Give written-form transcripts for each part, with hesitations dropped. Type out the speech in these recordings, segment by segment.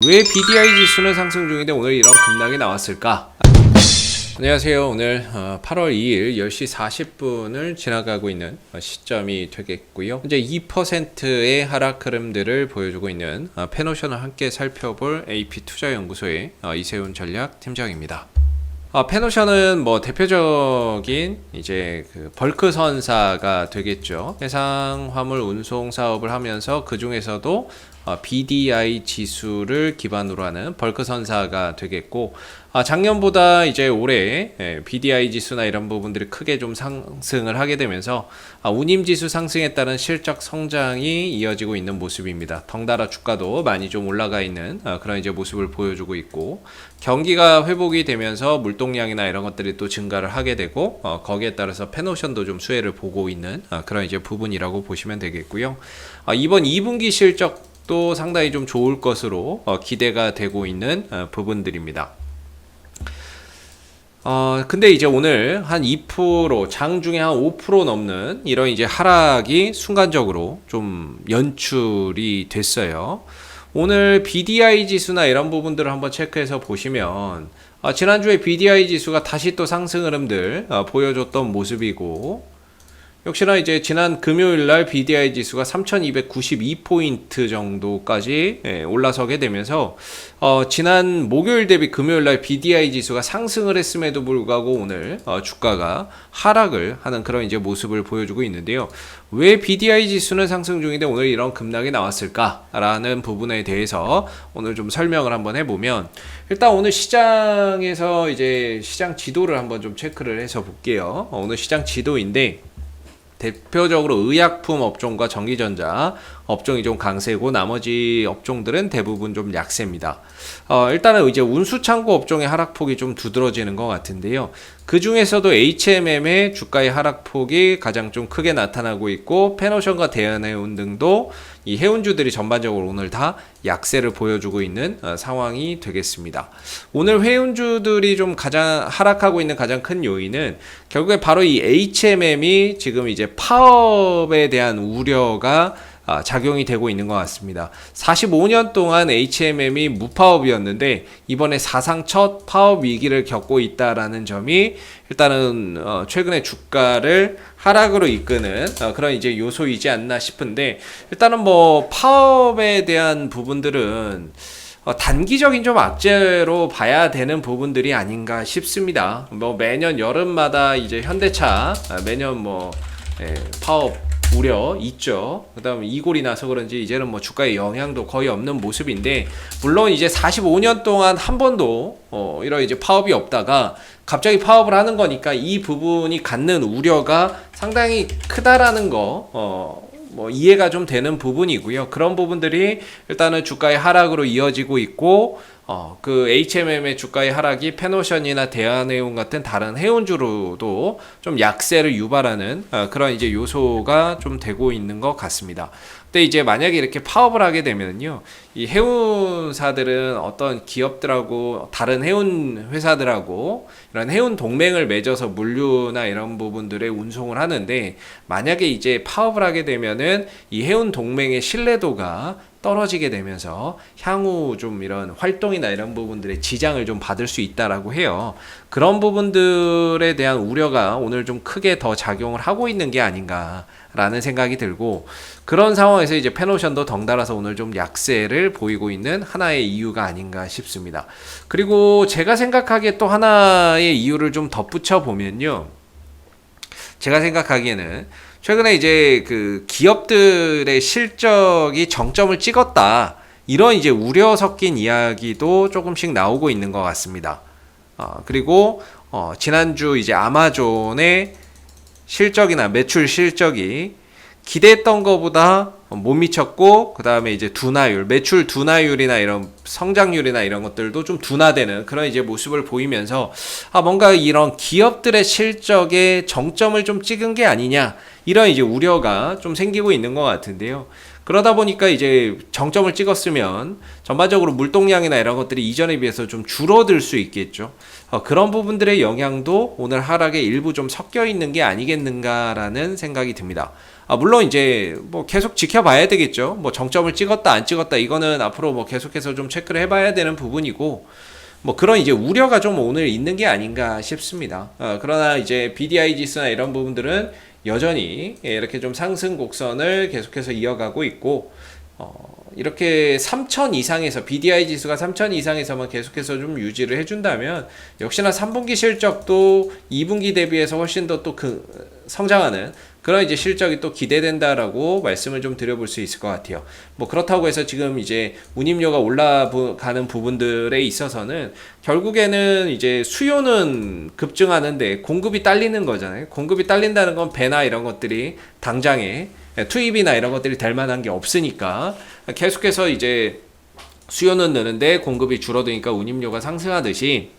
왜 BDI 지수는 상승 중인데 오늘 이런 급락이 나왔을까? 안녕하세요. 오늘 8월 2일 10시 40분을 지나가고 있는 시점이 되겠고요. 현재 2%의 하락 흐름들을 보여주고 있는 페노션을 함께 살펴볼 AP투자연구소의 이세훈 전략 팀장입니다. 페노션은 뭐 대표적인 이제 그 벌크 선사가 되겠죠. 해상 화물 운송 사업을 하면서 그 중에서도 BDI 지수를 기반으로 하는 벌크 선사가 되겠고, 작년보다 이제 올해 BDI 지수나 이런 부분들이 크게 좀 상승을 하게 되면서 운임 지수 상승에 따른 실적 성장이 이어지고 있는 모습입니다. 덩달아 주가도 많이 좀 올라가 있는 그런 이제 모습을 보여주고 있고, 경기가 회복이 되면서 물동량이나 이런 것들이 또 증가를 하게 되고, 거기에 따라서 페노션도 좀 수혜를 보고 있는 그런 이제 부분이라고 보시면 되겠고요. 이번 2분기 실적도 상당히 좀 좋을 것으로 기대가 되고 있는 부분들입니다. 근데 이제 오늘 한 2%, 장중에 한 5% 넘는 이런 이제 하락이 순간적으로 좀 연출이 됐어요. 오늘 BDI 지수나 이런 부분들을 한번 체크해서 보시면, 지난주에 BDI 지수가 다시 또 상승 흐름들 보여줬던 모습이고, 역시나 이제 지난 금요일날 BDI 지수가 3292포인트 정도까지 올라서게 되면서 지난 목요일 대비 금요일날 BDI 지수가 상승을 했음에도 불구하고 오늘 주가가 하락을 하는 그런 이제 모습을 보여주고 있는데요. 왜 BDI 지수는 상승 중인데 오늘 이런 급락이 나왔을까라는 부분에 대해서 오늘 좀 설명을 한번 해보면, 일단 오늘 시장에서 이제 시장 지도를 한번 좀 체크를 해서 볼게요. 오늘 시장 지도인데, 대표적으로 의약품 업종과 전기전자 업종이 좀 강세고, 나머지 업종들은 대부분 좀 약세입니다. 일단은 이제 운수창고 업종의 하락폭이 좀 두드러지는 것 같은데요. 그 중에서도 HMM의 주가의 하락폭이 가장 좀 크게 나타나고 있고, 페노션과 대한해운 등도 이 해운주들이 전반적으로 오늘 다 약세를 보여주고 있는 상황이 되겠습니다. 오늘 해운주들이 좀 가장 하락하고 있는 가장 큰 요인은 결국에 바로 이 HMM이 지금 이제 파업에 대한 우려가 작용이 되고 있는 것 같습니다. 45년 동안 HMM이 무파업이었는데 이번에 사상 첫 파업 위기를 겪고 있다라는 점이 일단은 최근에 주가를 하락으로 이끄는 그런 이제 요소이지 않나 싶은데, 일단은 뭐 파업에 대한 부분들은 단기적인 좀 악재로 봐야 되는 부분들이 아닌가 싶습니다. 뭐 매년 여름마다 이제 현대차 매년 뭐 파업 우려 있죠. 그 다음에 이골이 나서 그런지 이제는 뭐 주가에 영향도 거의 없는 모습인데, 물론 이제 45년 동안 한 번도 이런 이제 파업이 없다가 갑자기 파업을 하는 거니까 이 부분이 갖는 우려가 상당히 크다라는 거 뭐 이해가 좀 되는 부분이고요. 그런 부분들이 일단은 주가의 하락으로 이어지고 있고, 그 HMM의 주가의 하락이 페노션이나 대한해운 같은 다른 해운주로도 좀 약세를 유발하는 그런 이제 요소가 좀 되고 있는 것 같습니다. 근데 이제 만약에 이렇게 파업을 하게 되면요, 이 해운사들은 어떤 기업들하고 다른 해운 회사들하고 이런 해운 동맹을 맺어서 물류나 이런 부분들의 운송을 하는데, 만약에 이제 파업을 하게 되면은 이 해운 동맹의 신뢰도가 떨어지게 되면서 향후 좀 이런 활동이나 이런 부분들의 지장을 좀 받을 수 있다라고 해요. 그런 부분들에 대한 우려가 오늘 좀 크게 더 작용을 하고 있는 게 아닌가라는 생각이 들고, 그런 상황에서 이제 페노션도 덩달아서 오늘 좀 약세를 보이고 있는 하나의 이유가 아닌가 싶습니다. 그리고 제가 생각하기에 또 하나의 이유를 좀 덧붙여 보면요, 제가 생각하기에는 최근에 이제 그 기업들의 실적이 정점을 찍었다, 이런 이제 우려 섞인 이야기도 조금씩 나오고 있는 것 같습니다. 그리고 지난주 이제 아마존의 실적이나 매출 실적이 기대했던 것보다 못 미쳤고, 그 다음에 이제 둔화율, 매출 둔화율이나 이런 성장률이나 이런 것들도 좀 둔화되는 그런 이제 모습을 보이면서, 뭔가 이런 기업들의 실적에 정점을 좀 찍은 게 아니냐, 이런 이제 우려가 좀 생기고 있는 것 같은데요. 그러다 보니까 이제 정점을 찍었으면 전반적으로 물동량이나 이런 것들이 이전에 비해서 좀 줄어들 수 있겠죠. 그런 부분들의 영향도 오늘 하락에 일부 좀 섞여 있는 게 아니겠는가라는 생각이 듭니다. 물론 이제 뭐 계속 지켜봐야 되겠죠. 뭐 정점을 찍었다 안 찍었다 이거는 앞으로 뭐 계속해서 좀 체크를 해봐야 되는 부분이고, 뭐 그런 이제 우려가 좀 오늘 있는 게 아닌가 싶습니다. 그러나 이제 BDI 지수나 이런 부분들은 여전히 이렇게 좀 상승 곡선을 계속해서 이어가고 있고, 이렇게 3000 이상에서 BDI 지수가 3000 이상에서만 계속해서 좀 유지를 해준다면 역시나 3분기 실적도 2분기 대비해서 훨씬 더 또 성장하는 그런 이제 실적이 또 기대된다라고 말씀을 좀 드려볼 수 있을 것 같아요. 뭐 그렇다고 해서 지금 이제 운임료가 올라가는 부분들에 있어서는 결국에는 이제 수요는 급증하는데 공급이 딸리는 거잖아요. 공급이 딸린다는 건 배나 이런 것들이 당장에 투입이나 이런 것들이 될 만한 게 없으니까 계속해서 이제 수요는 느는데 공급이 줄어드니까 운임료가 상승하듯이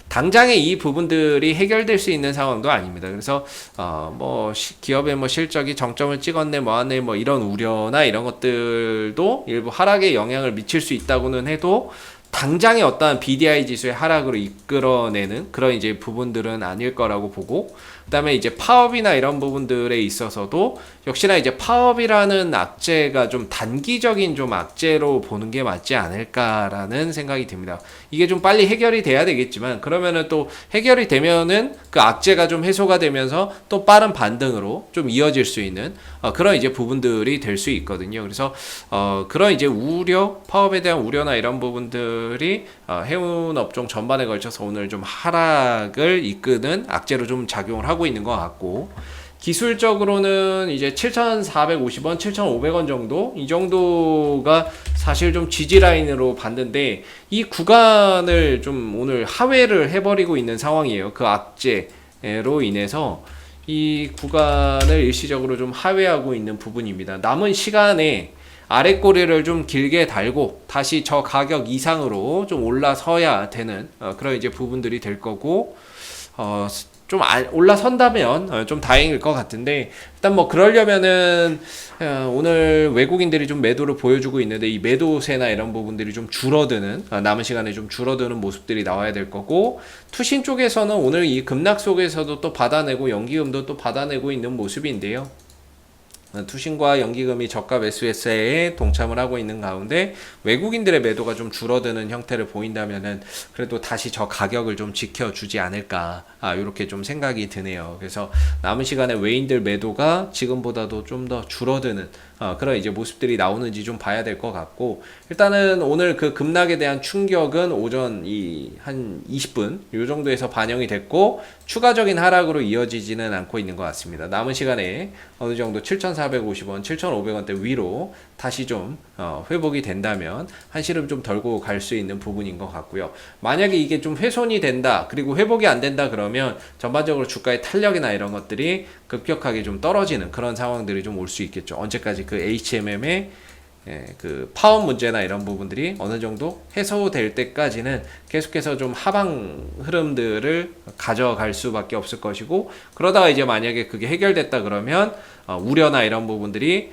당장에 이 부분들이 해결될 수 있는 상황도 아닙니다. 그래서 뭐 기업의 뭐 실적이 정점을 찍었네 뭐하네 뭐 이런 우려나 이런 것들도 일부 하락에 영향을 미칠 수 있다고는 해도 당장의 어떠한 BDI 지수의 하락으로 이끌어내는 그런 이제 부분들은 아닐 거라고 보고, 그다음에 이제 파업이나 이런 부분들에 있어서도 역시나 이제 파업이라는 악재가 좀 단기적인 좀 악재로 보는 게 맞지 않을까라는 생각이 듭니다. 이게 좀 빨리 해결이 돼야 되겠지만, 그러면은 또 해결이 되면은 그 악재가 좀 해소가 되면서 또 빠른 반등으로 좀 이어질 수 있는 그런 이제 부분들이 될 수 있거든요. 그래서 그런 이제 우려, 파업에 대한 우려나 이런 부분들이 해운 업종 전반에 걸쳐서 오늘 좀 하락을 이끄는 악재로 좀 작용을 하고 있는 것 같고, 기술적으로는 이제 7,450원, 7,500원 정도? 이 정도가 사실 좀 지지 라인으로 봤는데, 이 구간을 좀 오늘 하회를 해버리고 있는 상황이에요. 그 악재로 인해서 이 구간을 일시적으로 좀 하회하고 있는 부분입니다. 남은 시간에 아래 꼬리를 좀 길게 달고 다시 저 가격 이상으로 좀 올라서야 되는 그런 이제 부분들이 될 거고, 좀 올라선다면 좀 다행일 것 같은데, 일단 뭐 그러려면은 오늘 외국인들이 좀 매도를 보여주고 있는데 이 매도세나 이런 부분들이 좀 줄어드는, 남은 시간에 좀 줄어드는 모습들이 나와야 될 거고, 투신 쪽에서는 오늘 이 급락 속에서도 또 받아내고 연기금도 또 받아내고 있는 모습인데요. 투신과 연기금이 저가 매수세에 동참을 하고 있는 가운데 외국인들의 매도가 좀 줄어드는 형태를 보인다면은 그래도 다시 저 가격을 좀 지켜주지 않을까, 이렇게 좀 생각이 드네요. 그래서 남은 시간에 외인들 매도가 지금보다도 좀 더 줄어드는 그런 이제 모습들이 나오는지 좀 봐야 될 것 같고, 일단은 오늘 그 급락에 대한 충격은 오전 한 20분 요 정도에서 반영이 됐고 추가적인 하락으로 이어지지는 않고 있는 것 같습니다. 남은 시간에 어느 정도 7,450원, 7,500원대 위로 다시 좀 회복이 된다면 한시름 좀 덜고 갈 수 있는 부분인 것 같고요. 만약에 이게 좀 훼손이 된다, 그리고 회복이 안 된다 그러면 전반적으로 주가의 탄력이나 이런 것들이 급격하게 좀 떨어지는 그런 상황들이 좀 올 수 있겠죠. 언제까지 그 HMM의 그 파업 문제나 이런 부분들이 어느 정도 해소될 때까지는 계속해서 좀 하방 흐름들을 가져갈 수밖에 없을 것이고, 그러다가 이제 만약에 그게 해결됐다 그러면 우려나 이런 부분들이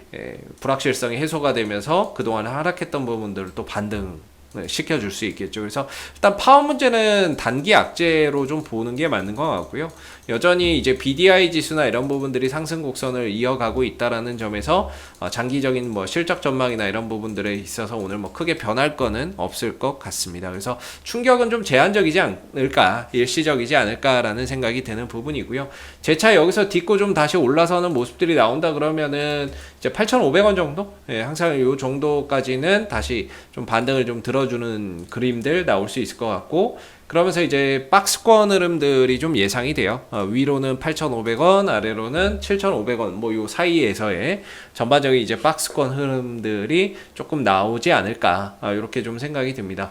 불확실성이 해소가 되면서 그동안 하락했던 부분들을 또 반등 시켜줄 수 있겠죠. 그래서 일단 파업 문제는 단기 악재로 좀 보는 게 맞는 것 같고요. 여전히 이제 BDI 지수나 이런 부분들이 상승 곡선을 이어가고 있다라는 점에서 장기적인 뭐 실적 전망이나 이런 부분들에 있어서 오늘 뭐 크게 변할 거는 없을 것 같습니다. 그래서 충격은 좀 제한적이지 않을까, 일시적이지 않을까라는 생각이 드는 부분이고요. 재차 여기서 딛고 좀 다시 올라서는 모습들이 나온다 그러면은 이제 8,500원 정도? 항상 요 정도까지는 다시 좀 반등을 좀 들어주는 그림들 나올 수 있을 것 같고, 그러면서 이제 박스권 흐름들이 좀 예상이 돼요. 위로는 8,500원, 아래로는 7,500원, 뭐 요 사이에서의 전반적인 이제 박스권 흐름들이 조금 나오지 않을까, 이렇게 좀 생각이 듭니다.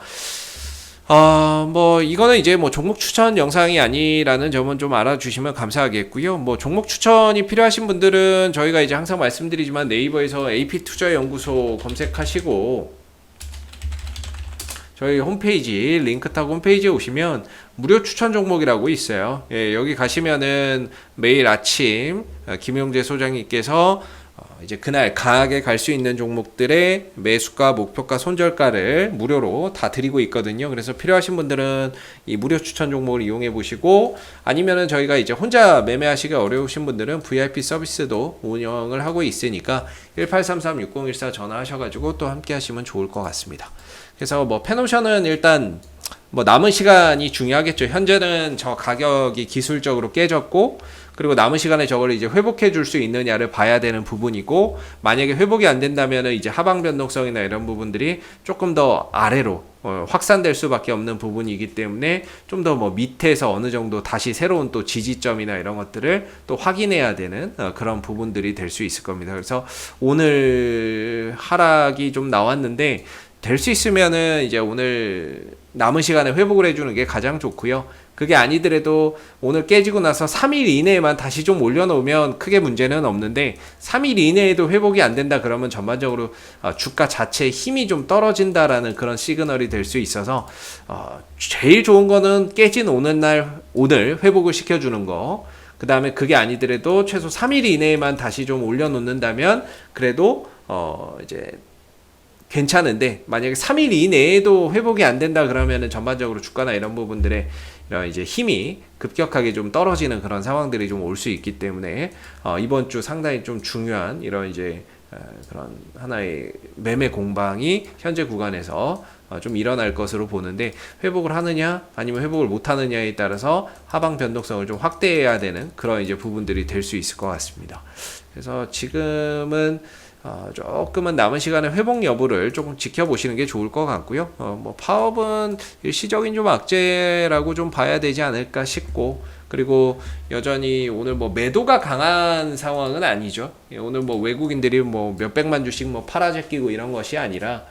뭐 이거는 이제 뭐 종목 추천 영상이 아니라는 점은 좀 알아주시면 감사하겠고요. 뭐 종목 추천이 필요하신 분들은 저희가 이제 항상 말씀드리지만 네이버에서 AP투자연구소 검색하시고 저희 홈페이지 링크 타고 홈페이지에 오시면 무료 추천 종목이라고 있어요. 여기 가시면은 매일 아침 김용재 소장님께서 이제 그날 강하게 갈 수 있는 종목들의 매수가, 목표가, 손절가를 무료로 다 드리고 있거든요. 그래서 필요하신 분들은 이 무료 추천 종목을 이용해 보시고, 아니면은 저희가 이제 혼자 매매하시기 어려우신 분들은 VIP 서비스도 운영을 하고 있으니까 1833-6014 전화하셔가지고 또 함께 하시면 좋을 것 같습니다. 그래서 뭐 펜옵션은 일단 뭐 남은 시간이 중요하겠죠. 현재는 저 가격이 기술적으로 깨졌고, 그리고 남은 시간에 저걸 이제 회복해 줄 수 있느냐를 봐야 되는 부분이고, 만약에 회복이 안 된다면은 이제 하방 변동성이나 이런 부분들이 조금 더 아래로 확산될 수밖에 없는 부분이기 때문에 좀 더 뭐 밑에서 어느 정도 다시 새로운 또 지지점이나 이런 것들을 또 확인해야 되는 그런 부분들이 될 수 있을 겁니다. 그래서 오늘 하락이 좀 나왔는데, 될 수 있으면은 이제 오늘 남은 시간에 회복을 해주는 게 가장 좋고요. 그게 아니더라도 오늘 깨지고 나서 3일 이내에만 다시 좀 올려놓으면 크게 문제는 없는데, 3일 이내에도 회복이 안 된다 그러면 전반적으로 주가 자체의 힘이 좀 떨어진다라는 그런 시그널이 될 수 있어서 제일 좋은 거는 깨진 오늘 회복을 시켜주는 거. 그 다음에 그게 아니더라도 최소 3일 이내에만 다시 좀 올려놓는다면 그래도 이제 괜찮은데, 만약에 3일 이내에도 회복이 안 된다 그러면은 전반적으로 주가나 이런 부분들의 이런 이제 힘이 급격하게 좀 떨어지는 그런 상황들이 좀 올 수 있기 때문에 이번 주 상당히 좀 중요한 이런 이제 그런 하나의 매매 공방이 현재 구간에서 좀 일어날 것으로 보는데, 회복을 하느냐 아니면 회복을 못 하느냐에 따라서 하방 변동성을 좀 확대해야 되는 그런 이제 부분들이 될 수 있을 것 같습니다. 그래서 지금은 조금은 남은 시간에 회복 여부를 조금 지켜보시는 게 좋을 것 같고요. 뭐 파업은 일시적인 좀 악재라고 좀 봐야 되지 않을까 싶고, 그리고 여전히 오늘 뭐 매도가 강한 상황은 아니죠. 오늘 뭐 외국인들이 뭐 몇백만 주씩 뭐 팔아제끼고 이런 것이 아니라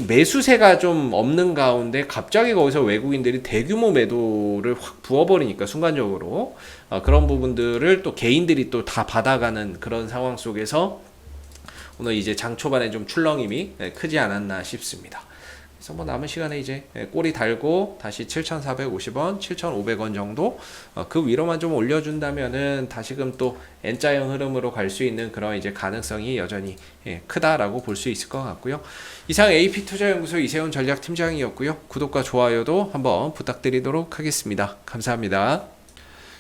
매수세가 좀 없는 가운데 갑자기 거기서 외국인들이 대규모 매도를 확 부어버리니까 순간적으로 그런 부분들을 또 개인들이 또 다 받아가는 그런 상황 속에서 오늘 이제 장 초반에 좀 출렁임이 크지 않았나 싶습니다. 그래서 뭐 남은 시간에 이제 꼬리 달고 다시 7,450원, 7,500원 정도 그 위로만 좀 올려준다면은 다시금 또 N자형 흐름으로 갈 수 있는 그런 이제 가능성이 여전히 크다라고 볼 수 있을 것 같고요. 이상 AP투자연구소 이세훈 전략팀장이었고요. 구독과 좋아요도 한번 부탁드리도록 하겠습니다. 감사합니다.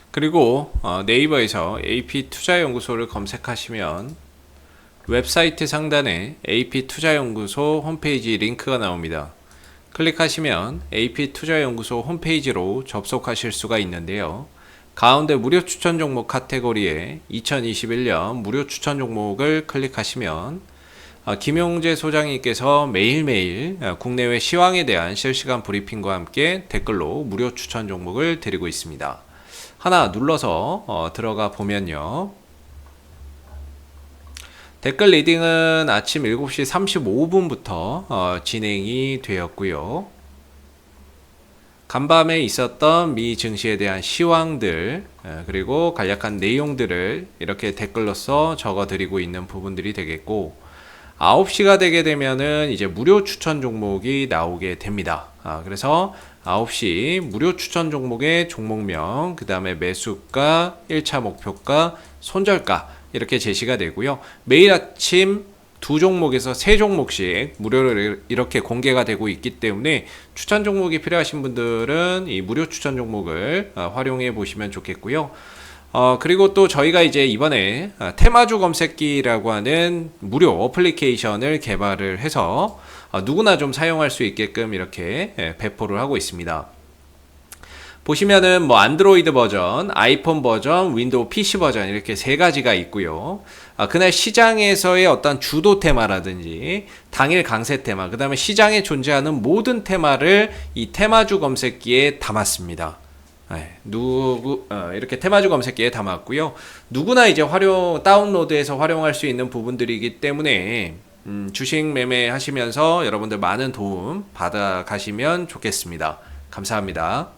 그리고 네이버에서 AP투자연구소를 검색하시면 웹사이트 상단에 AP투자연구소 홈페이지 링크가 나옵니다. 클릭하시면 AP투자연구소 홈페이지로 접속하실 수가 있는데요. 가운데 무료 추천 종목 카테고리에 2021년 무료 추천 종목을 클릭하시면 김용재 소장님께서 매일매일 국내외 시황에 대한 실시간 브리핑과 함께 댓글로 무료 추천 종목을 드리고 있습니다. 하나 눌러서 들어가 보면요. 댓글 리딩은 아침 7시 35분부터 진행이 되었고요. 간밤에 있었던 미 증시에 대한 시황들 그리고 간략한 내용들을 이렇게 댓글로서 적어드리고 있는 부분들이 되겠고, 9시가 되게 되면은 이제 무료 추천 종목이 나오게 됩니다. 그래서 9시 무료 추천 종목의 종목명, 그 다음에 매수가, 1차 목표가, 손절가 이렇게 제시가 되고요. 매일 아침 2종목에서 3종목씩 무료로 이렇게 공개가 되고 있기 때문에 추천 종목이 필요하신 분들은 이 무료 추천 종목을 활용해 보시면 좋겠고요. 그리고 또 저희가 이제 이번에 테마주 검색기라고 하는 무료 어플리케이션을 개발을 해서 누구나 좀 사용할 수 있게끔 이렇게 배포를 하고 있습니다. 보시면은 뭐 안드로이드 버전, 아이폰 버전, 윈도우 PC 버전 이렇게 세 가지가 있고요. 그날 시장에서의 어떤 주도 테마라든지 당일 강세 테마, 그 다음에 시장에 존재하는 모든 테마를 이 테마주 검색기에 담았습니다. 이렇게 테마주 검색기에 담았고요. 누구나 이제 다운로드해서 활용할 수 있는 부분들이기 때문에 주식 매매 하시면서 여러분들 많은 도움 받아 가시면 좋겠습니다. 감사합니다.